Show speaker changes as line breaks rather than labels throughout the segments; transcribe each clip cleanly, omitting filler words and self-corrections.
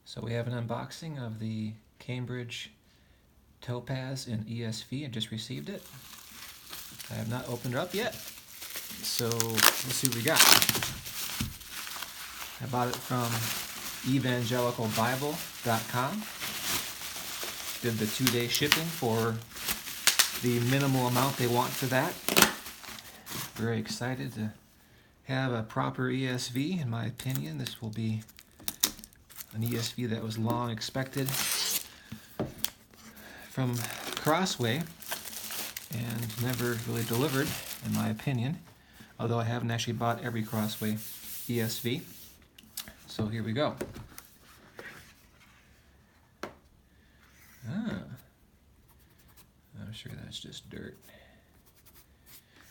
So we have an unboxing of the Cambridge Topaz in ESV. I just received it. I have not opened it up yet. So let's see what we got. I bought it from evangelicalbible.com. Did the 2-day shipping for the minimal amount they want for that. Very excited to have a proper ESV. In my opinion, this will be an ESV that was long expected from Crossway and never really delivered, in my opinion, although I haven't actually bought every Crossway ESV. So here we go. I'm sure that's just dirt.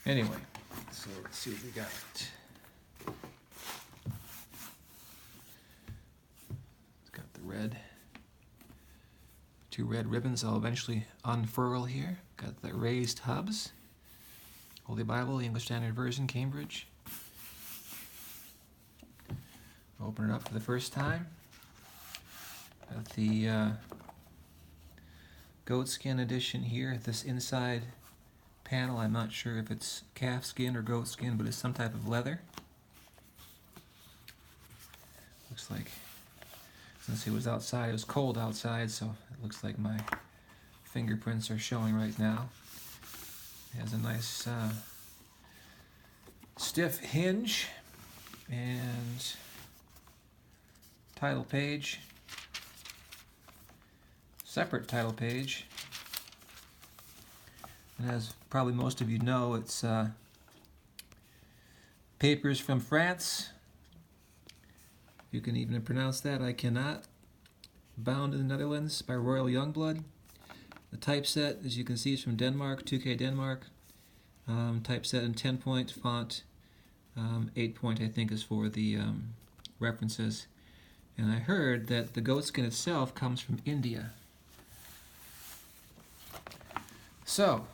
Anyway, so let's see what we got. It's got the red, 2 red ribbons I'll eventually unfurl here. Got the raised hubs. Holy Bible, the English Standard Version, Cambridge. Open it up for the first time. Got the Goatskin edition here. This inside panel, I'm not sure if it's calf skin or goat skin, but it's some type of leather. Looks like, since it was outside, it was cold outside, so it looks like my fingerprints are showing right now. It has a nice stiff hinge and title page. Separate title page. And as probably most of you know, it's Papers from France. You can even pronounce that, I cannot. Bound in the Netherlands by Royal Youngblood. The typeset, as you can see, is from Denmark, 2K Denmark. Typeset in 10-point font. 8-point, I think, is for the references. And I heard that the goatskin itself comes from India. So,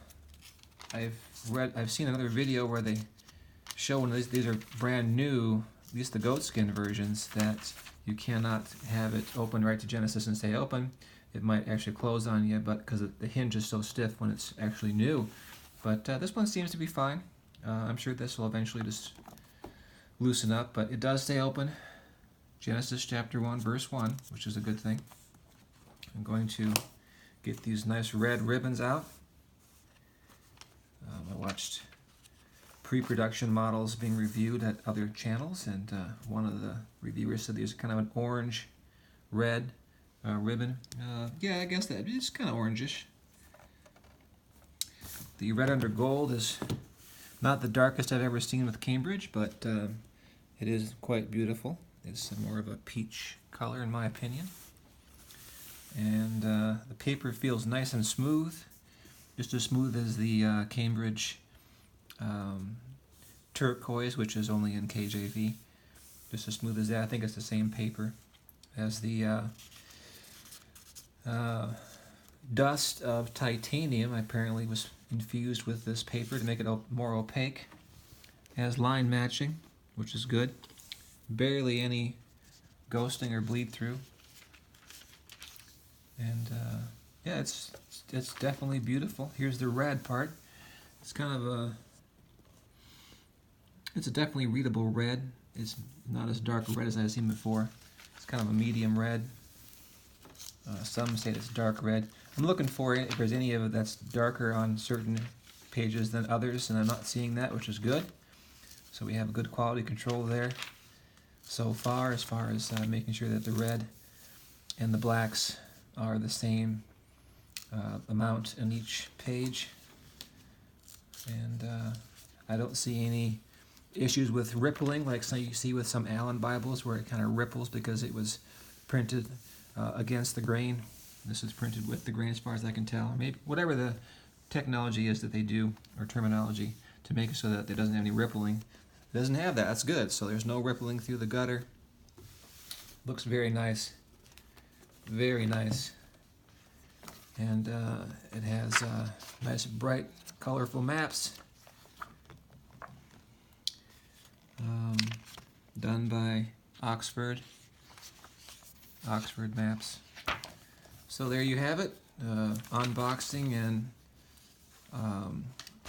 I've seen another video where they show one of these are brand new, at least the goatskin versions, that you cannot have it open right to Genesis and stay open. It might actually close on you, but because the hinge is so stiff when it's actually new. But this one seems to be fine. I'm sure this will eventually just loosen up, but it does stay open. Genesis chapter 1, verse 1, which is a good thing. I'm going to get these nice red ribbons out. I watched pre-production models being reviewed at other channels, and one of the reviewers said there's kind of an orange-red ribbon. Yeah, I guess that it's kind of orangish. The red under gold is not the darkest I've ever seen with Cambridge, but it is quite beautiful. It's more of a peach color, in my opinion. And the paper feels nice and smooth. Just as smooth as the Cambridge turquoise, which is only in KJV. Just as smooth as that. I think it's the same paper as the dust of titanium. Apparently was infused with this paper to make it more opaque. It has line matching, which is good. Barely any ghosting or bleed through. And yeah, it's definitely beautiful. Here's the red part. It's kind of it's a definitely readable red. It's not as dark a red as I've seen before. It's kind of a medium red. Some say it's dark red. I'm looking for it if there's any of it that's darker on certain pages than others, and I'm not seeing that, which is good. So we have good quality control there so far, as making sure that the red and the blacks are the same amount in each page. And I don't see any issues with rippling like you see with some Allen Bibles where it kind of ripples because it was printed against the grain. This is printed with the grain as far as I can tell. Maybe whatever the technology is that they do, or terminology, to make it so that it doesn't have any rippling. It doesn't have that. That's good. So there's no rippling through the gutter. Looks very nice. Very nice. And it has nice, bright, colorful maps done by Oxford. Oxford maps. So there you have it, unboxing and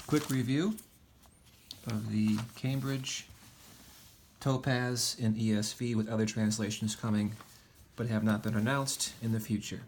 quick review of the Cambridge Topaz in ESV with other translations coming but have not been announced in the future.